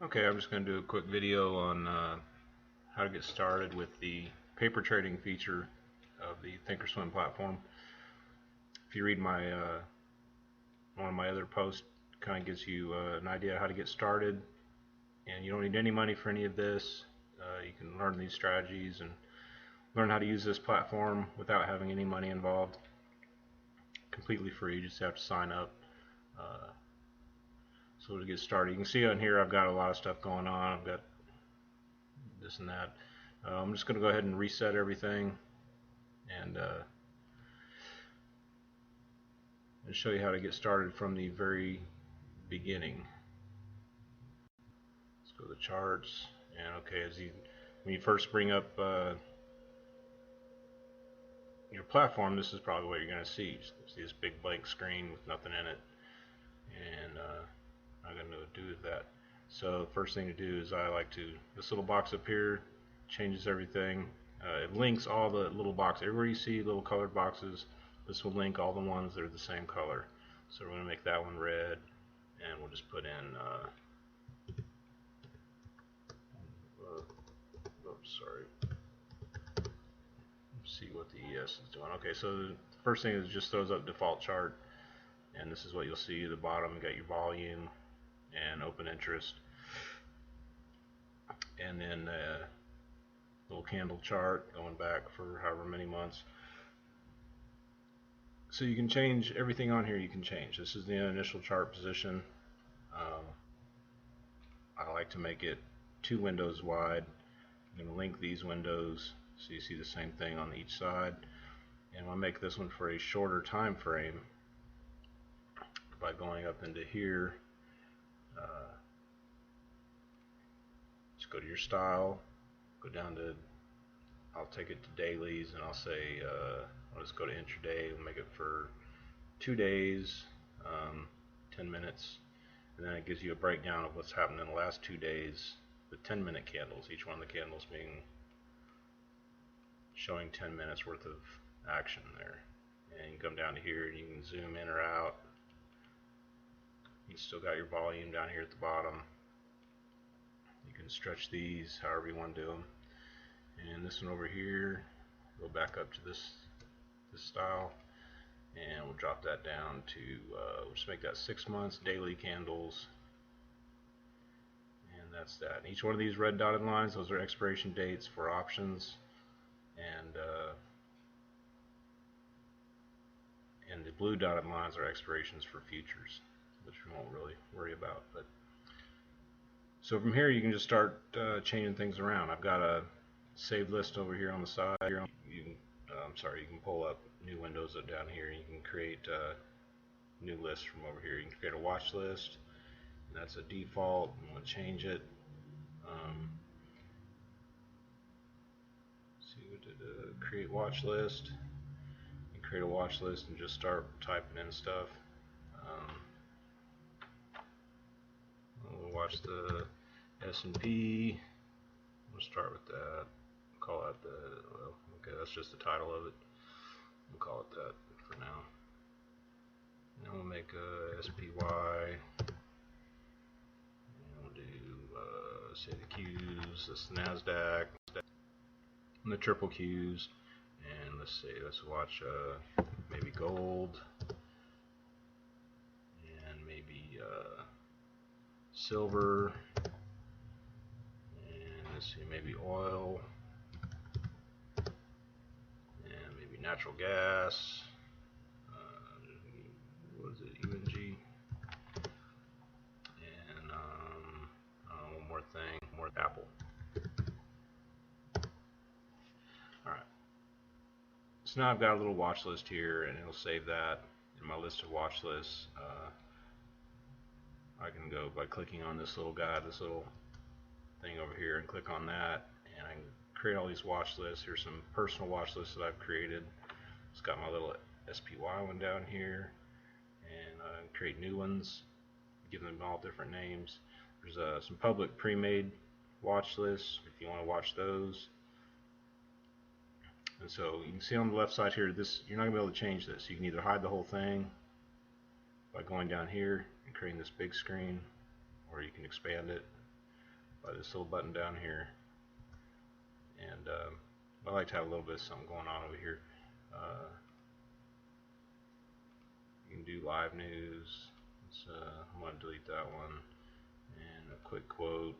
Okay, I'm just going to do a quick video on how to get started with the paper trading feature of the Thinkorswim platform. If you read my one of my other posts, kind of gives you an idea how to get started, and you don't need any money for any of this. You can learn these strategies and learn how to use this platform without having any money involved. Completely free, you just have to sign up. So to get started, you can see on here I've got a lot of stuff going on. I've got this and that. I'm just going to go ahead and reset everything and show you how to get started from the very beginning. Let's go to the charts, and okay, when you first bring up your platform, this is probably what you're going to see. See this big blank screen with nothing in it, and I'm going to do that. So first thing to do is I like to, this little box up here changes everything. It links all the little boxes. Everywhere you see little colored boxes, this will link all the ones that are the same color. So we're going to make that one red, and we'll just put in oops, sorry. Let's see what the ES is doing. Okay, so the first thing is just throws up default chart, and this is what you'll see at the bottom. You got your volume and open interest, and then little candle chart going back for however many months. So you can change everything on here. You can change. This is the initial chart position. I like to make it 2 windows wide. I'm going to link these windows so you see the same thing on each side, and I'll make this one for a shorter time frame by going up into here. Just go to your style, go down to, I'll take it to dailies, and I'll say I'll just go to intraday and make it for 2 days, 10 minutes, and then it gives you a breakdown of what's happened in the last 2 days with 10-minute candles, each one of the candles being showing 10 minutes worth of action there. And you can come down to here and you can zoom in or out. You still got your volume down here at the bottom. You can stretch these however you want to do them. And this one over here, go back up to this style, and we'll drop that down to we'll just make that 6 months daily candles, and that's that. And each one of these red dotted lines, those are expiration dates for options, and the blue dotted lines are expirations for futures, which we won't really worry about. But so from here you can just start changing things around. I've got a saved list over here on the side. You can pull up new windows up down here. You can create new lists from over here. You can create a watch list, and that's a default. I'm going to change it. See what did create watch list. You can create a watch list and just start typing in stuff. We'll watch the S&P. We'll start with that. Call it okay, that's just the title of it. We'll call it that for now. And we'll make a SPY. And we'll do, say the Qs, this is the NASDAQ, and the triple Qs. And let's watch maybe gold, and maybe silver, and let's see, maybe oil, and maybe natural gas. What is it, UNG? And one more thing, more Apple. Alright. So now I've got a little watch list here, and it'll save that in my list of watch lists. I can go by clicking on this little guy, this little thing over here, and click on that, and I can create all these watch lists. Here's some personal watch lists that I've created. It's got my little SPY one down here, and create new ones, give them all different names. There's some public pre-made watch lists if you want to watch those. And so you can see on the left side here, you're not going to be able to change this. You can either hide the whole thing by going down here and creating this big screen, or you can expand it. by this little button down here, and I like to have a little bit of something going on over here. You can do live news. I'm going to delete that one, and a quick quote.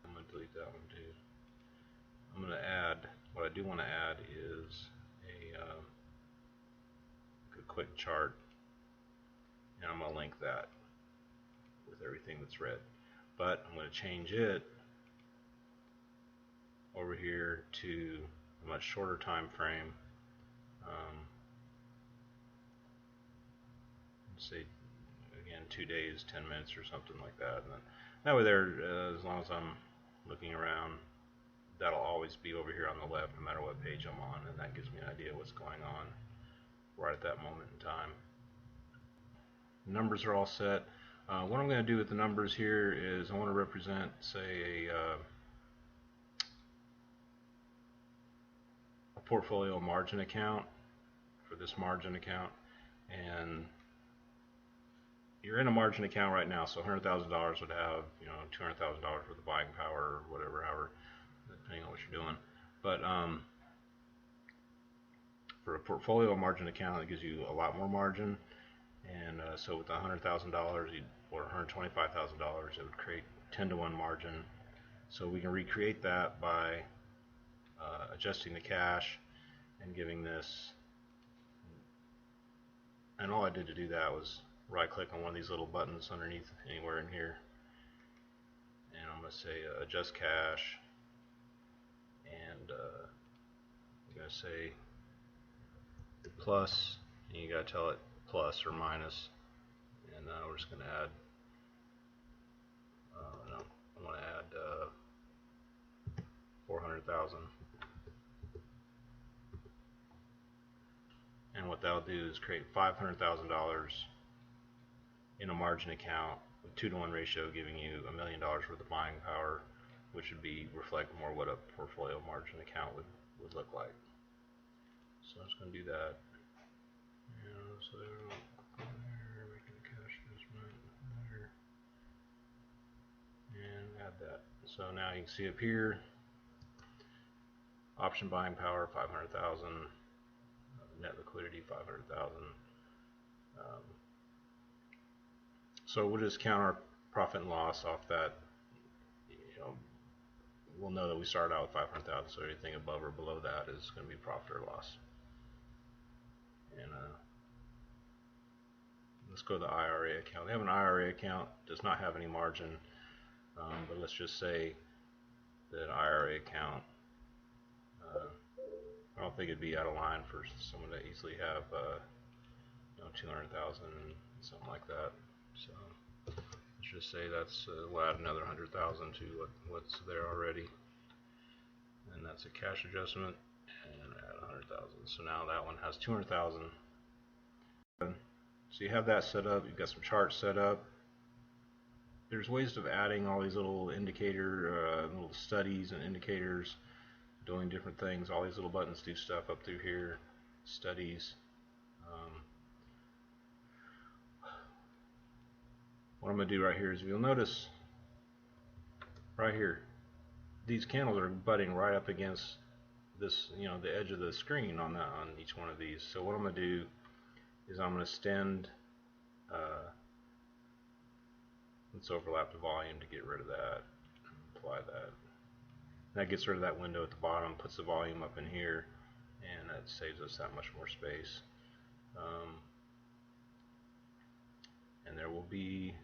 I'm going to delete that one too. I'm going to add, what I do want to add is a quick chart, and I'm going to link that with everything that's read. But I'm going to change it over here to a much shorter time frame. Say again 2 days, 10 minutes or something like that, and then that way there, as long as I'm looking around, that'll always be over here on the left no matter what page I'm on, and that gives me an idea of what's going on right at that moment in time. The numbers are all set. What I'm going to do with the numbers here is I want to represent, say, a portfolio margin account for this margin account, and you're in a margin account right now, so $100,000 would have, $200,000 worth of buying power or whatever, however, depending on what you're doing. But for a portfolio margin account, it gives you a lot more margin, and so with $100,000 or $125,000, it would create 10-to-1 margin. So we can recreate that by adjusting the cash and giving this, and all I did to do that was right click on one of these little buttons underneath anywhere in here, and I'm going to say adjust cash, and I'm going to say plus, and you got to tell it plus or minus, and we're just going to add, no, I want to add 400,000. And what that'll do is create $500,000 in a margin account with 2-to-1 ratio, giving you $1 million worth of buying power, which would be reflect more what a portfolio margin account would look like. So I'm just going to do that. So there, making a cash adjustment there, and add that. So now you can see up here, option buying power 500,000. Net liquidity 500,000. So we'll just count our profit and loss off that. We'll know that we started out with 500,000, so anything above or below that is going to be profit or loss. And let's go to the IRA account. We have an IRA account, does not have any margin, but let's just say that IRA account, I don't think it'd be out of line for someone to easily have 200,000, something like that. So let's just say that's we'll add another 100,000 to what's there already, and that's a cash adjustment, and add 100,000. So now that one has 200,000. So you have that set up. You've got some charts set up. There's ways of adding all these little little studies and indicators, doing different things. All these little buttons do stuff up through here. Studies. What I'm going to do right here is, you'll notice right here, these candles are butting right up against this, the edge of the screen on each one of these. So what I'm going to do is I'm going to extend. Let's overlap the volume to get rid of that. Apply that. That gets rid of that window at the bottom, puts the volume up in here, and that saves us that much more space. And there will be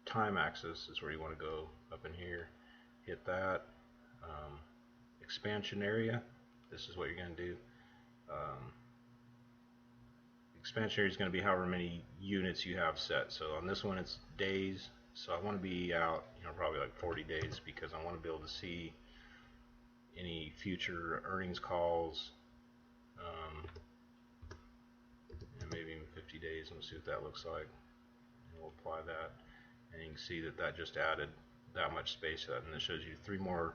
time axis is where you want to go up in here. Hit that. Expansion area, this is what you're going to do. Expansion area is going to be however many units you have set. So on this one it's days, so I want to be out probably like 40 days, because I want to be able to see any future earnings calls, and maybe even 50 days, and we'll see what that looks like, and we'll apply that, and you can see that that just added that much space to that, and it shows you three more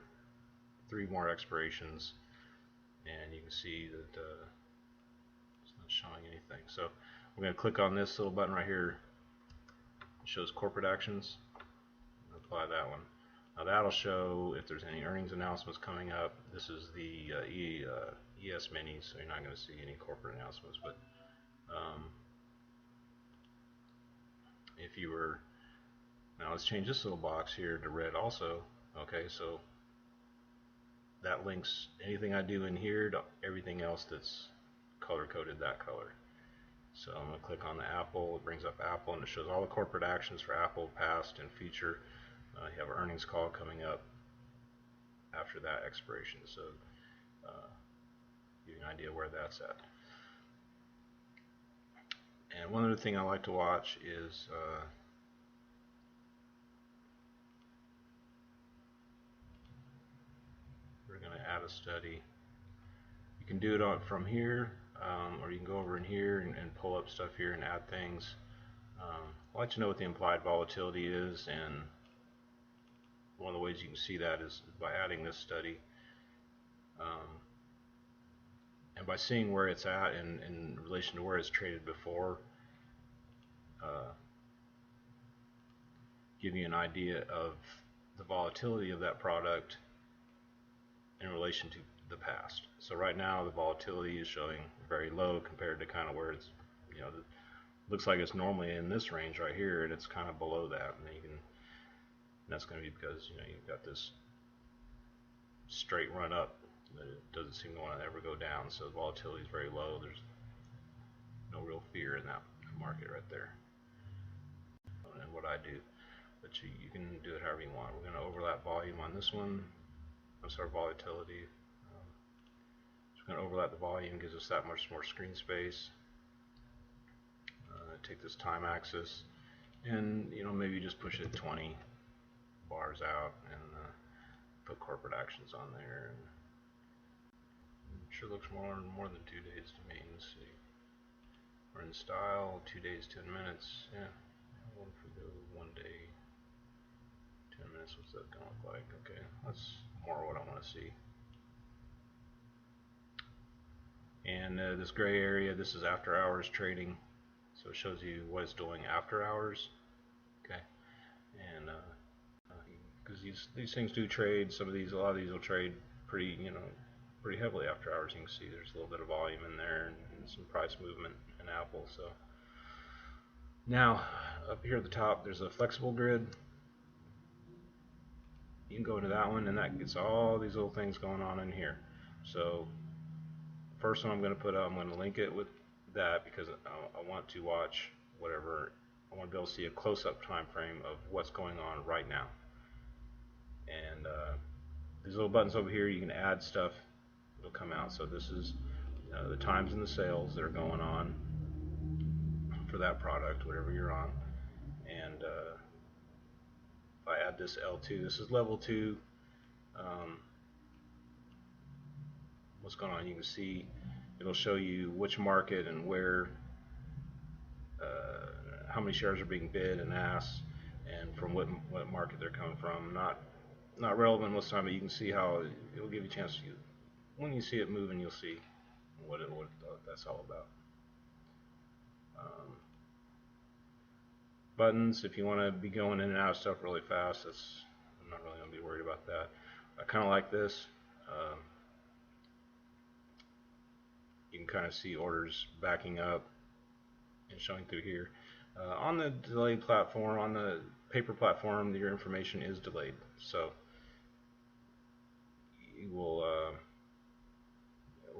expirations, and you can see that it's not showing anything. So we're going to click on this little button right here. It shows corporate actions. I'll apply that one. Now that'll show if there's any earnings announcements coming up. This is the ES Mini, so you're not going to see any corporate announcements. But if you were, now let's change this little box here to red also. Okay, so that links anything I do in here to everything else that's color coded that color. So I'm going to click on the Apple. It brings up Apple and it shows all the corporate actions for Apple, past and future. You have an earnings call coming up after that expiration, so give you an idea where that's at. And one other thing I like to watch is we're going to add a study. You can do it from here, or you can go over in here and pull up stuff here and add things. I like to know what the implied volatility is, and one of the ways you can see that is by adding this study, and by seeing where it's at in relation to where it's traded before, give you an idea of the volatility of that product in relation to the past. So right now the volatility is showing very low compared to kind of where it's, you know, looks like it's normally in this range right here, and it's kind of below that. And you can, that's going to be because, you know, you've got this straight run up that it doesn't seem to want to ever go down. So the volatility is very low. There's no real fear in that market right there. And what I do, but you can do it however you want. We're going to overlap volume on this one. That's our volatility. We're going to overlap the volume, gives us that much more screen space. Take this time axis, and you know, maybe just push it 20 bars out, and put corporate actions on there. And it sure looks more than 2 days to me. Let's see. We're in style, 2 days, 10 minutes. Yeah. What if we go 1 day, 10 minutes? What's that going to look like? Okay, that's more what I want to see. And this gray area, this is after hours trading, so it shows you what it's doing after hours. Okay, and because these things do trade, a lot of these will trade pretty, you know, pretty heavily after hours. You can see there's a little bit of volume in there and some price movement in Apple. So now up here at the top, there's a flexible grid. You can go into that one, and that gets all these little things going on in here. So first one I'm going to put up, I'm going to link it with that because I want to watch whatever. I want to be able to see a close-up time frame of what's going on right now. And these little buttons over here, you can add stuff. It'll come out. So this is the times and the sales that are going on for that product, whatever you're on. And if I add this L2, this is level 2. What's going on? You can see it'll show you which market and where, how many shares are being bid and asked, and from what market they're coming from. Not relevant most of the time, but you can see how it'll give you a chance to, when you see it moving, you'll see what that's all about. Buttons, if you want to be going in and out of stuff really fast, I'm not really going to be worried about that. I kind of like this. You can kind of see orders backing up and showing through here. On the delayed platform, on the paper platform, your information is delayed. So you will, a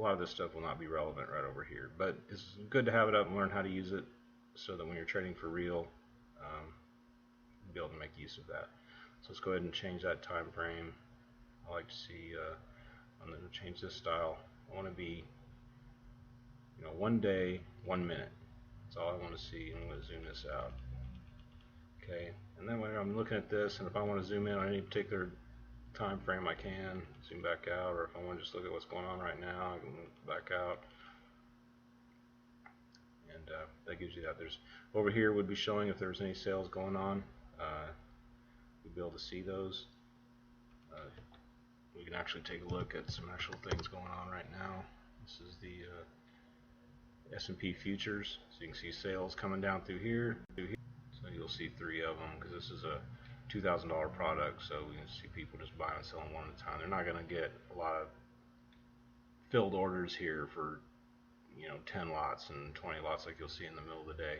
lot of this stuff will not be relevant right over here. But it's good to have it up and learn how to use it so that when you're trading for real, you'll be able to make use of that. So let's go ahead and change that time frame. I like to see, I'm going to change this style. I want to be, you know, 1 day, 1 minute. That's all I want to see. I'm going to zoom this out. Okay, and then when I'm looking at this, and if I want to zoom in on any particular time frame, I can zoom back out, or if I want to just look at what's going on right now, I can move back out. And that gives you that. There's over here would be showing if there's any sales going on. You'll be able to see those. We can actually take a look at some actual things going on right now. This is the S&P futures, so you can see sales coming down through here. So you'll see 3 of them because this is a $2,000 products, so we can see people just buying and selling one at a time. They're not going to get a lot of filled orders here for 10 lots and 20 lots like you'll see in the middle of the day,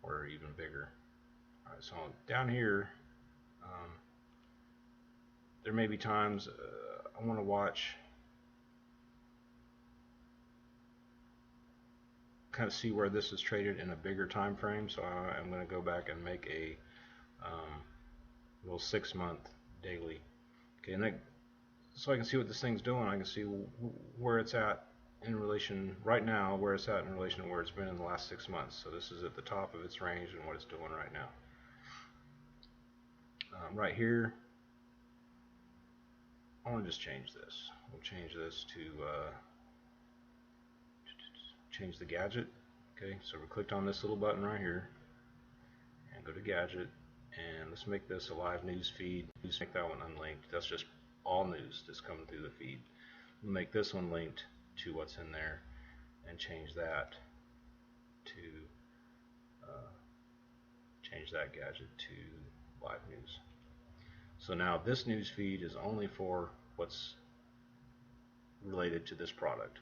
or even bigger. Alright, so down here, there may be times I want to watch, kind of see where this is traded in a bigger time frame. So I'm going to go back and make a little 6-month daily. Okay, and so I can see what this thing's doing. I can see where it's at in relation right now, where it's at in relation to where it's been in the last 6 months. So this is at the top of its range and what it's doing right now. Right here, I want to just change this. We'll change this to change the gadget. Okay, so we clicked on this little button right here and go to gadget, and let's make this a live news feed. Let's make that one unlinked. That's just all news that's coming through the feed. We'll make this one linked to what's in there and change that to change that gadget to live news. So now this news feed is only for what's related to this product.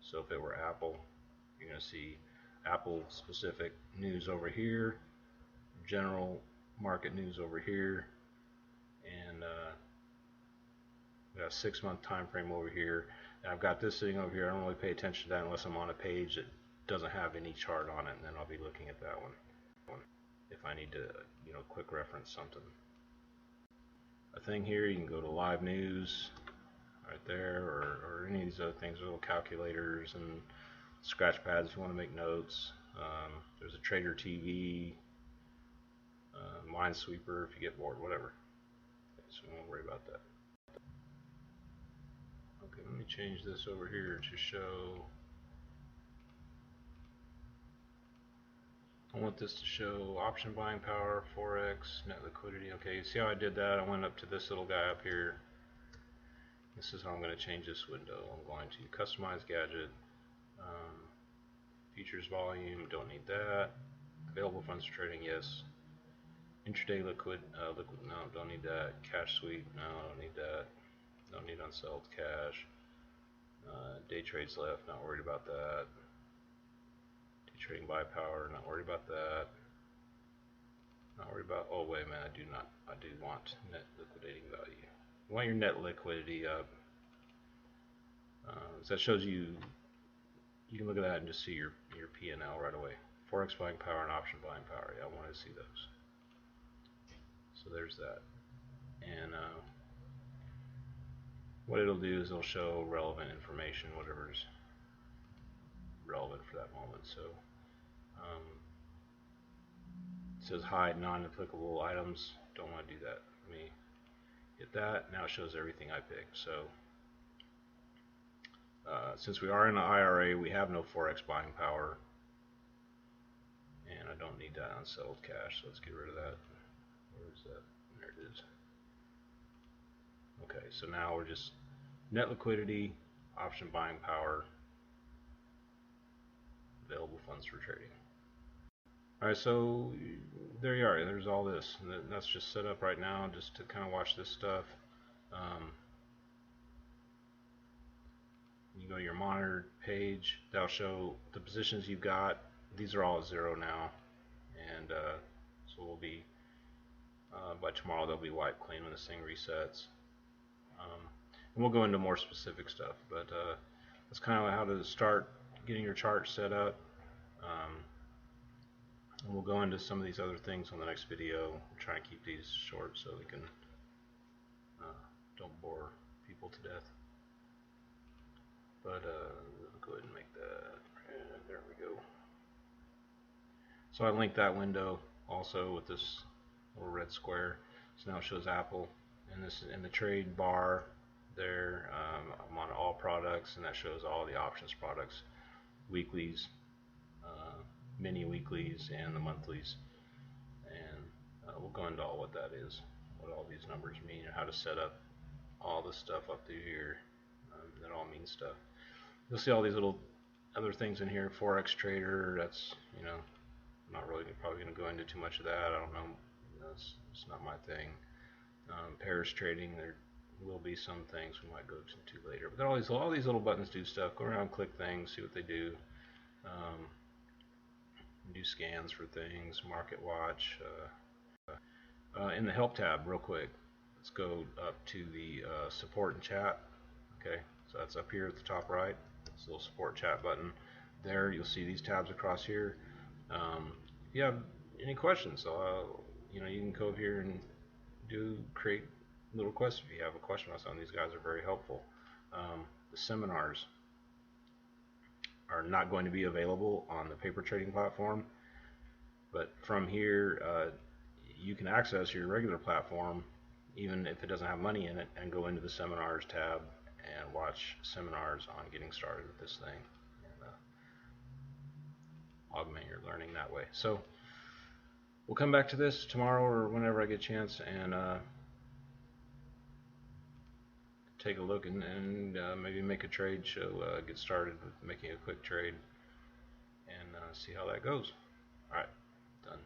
So if it were Apple, you're going to see Apple specific news over here, general market news over here, and we got a 6-month time frame over here. And I've got this sitting over here. I don't really pay attention to that unless I'm on a page that doesn't have any chart on it, and then I'll be looking at that one if I need to, quick reference something. A thing here, you can go to live news right there, or any of these other things, little calculators and scratch pads if you want to make notes. There's a Trader TV, Minesweeper if you get bored, whatever. Okay, so we won't worry about that. Okay, let me change this over here to show. I want this to show option buying power, Forex, net liquidity. Okay, see how I did that? I went up to this little guy up here. This is how I'm going to change this window. I'm going to customize gadget, futures volume, don't need that. Available funds for trading, yes. Intraday liquid, no, don't need that. Cash sweep, no, don't need that. Don't need unsold cash. Day trades left, not worried about that. Day trading buy power, not worried about that. Not worried about, oh wait a minute, I do want net liquidating value. You want your net liquidity up. So that shows you can look at that and just see your P&L right away. Forex buying power and option buying power, yeah, I wanted to see those. So there's that. And what it'll do is it'll show relevant information, whatever's relevant for that moment. So it says hide non-applicable items. Don't want to do that. Let me hit that. Now it shows everything I picked. So since we are in an IRA, we have no Forex buying power, and I don't need that unsettled cash. So let's get rid of that. Where is that? There it is. Okay, so now we're just net liquidity, option buying power, available funds for trading. Alright, so there you are. There's all this. And that's just set up right now just to kind of watch this stuff. You go to your monitor page, that'll show the positions you've got. These are all at 0 now, and so we'll be by tomorrow they'll be wiped clean when this thing resets. And we'll go into more specific stuff, but that's kind of how to start getting your chart set up. And we'll go into some of these other things on the next video. We'll try and keep these short so we can don't bore people to death. But go ahead and make that. There we go. So I linked that window also with this little red square. So now it shows Apple, and this is in the trade bar there. I'm on all products, and that shows all the options products, weeklies, mini weeklies, and the monthlies. And we'll go into all what that is, what all these numbers mean, and how to set up all this stuff up through here. That all means stuff. You'll see all these little other things in here. Forex trader, that's, I'm not really probably going to go into too much of that. I don't know It's not my thing. Pairs trading, there will be some things we might go to later. But all these little buttons do stuff. Go around, click things, see what they do. Do scans for things, market watch. In the help tab, real quick, let's go up to the support and chat. Okay, so that's up here at the top right. This little support chat button. There, you'll see these tabs across here. If you have any questions, you can go over here and create little questions if you have a question about something. These guys are very helpful. The seminars are not going to be available on the paper trading platform, but from here you can access your regular platform even if it doesn't have money in it, and go into the seminars tab and watch seminars on getting started with this thing, and augment your learning that way. So we'll come back to this tomorrow or whenever I get a chance and take a look and maybe make a trade get started with making a quick trade and see how that goes. Alright, done.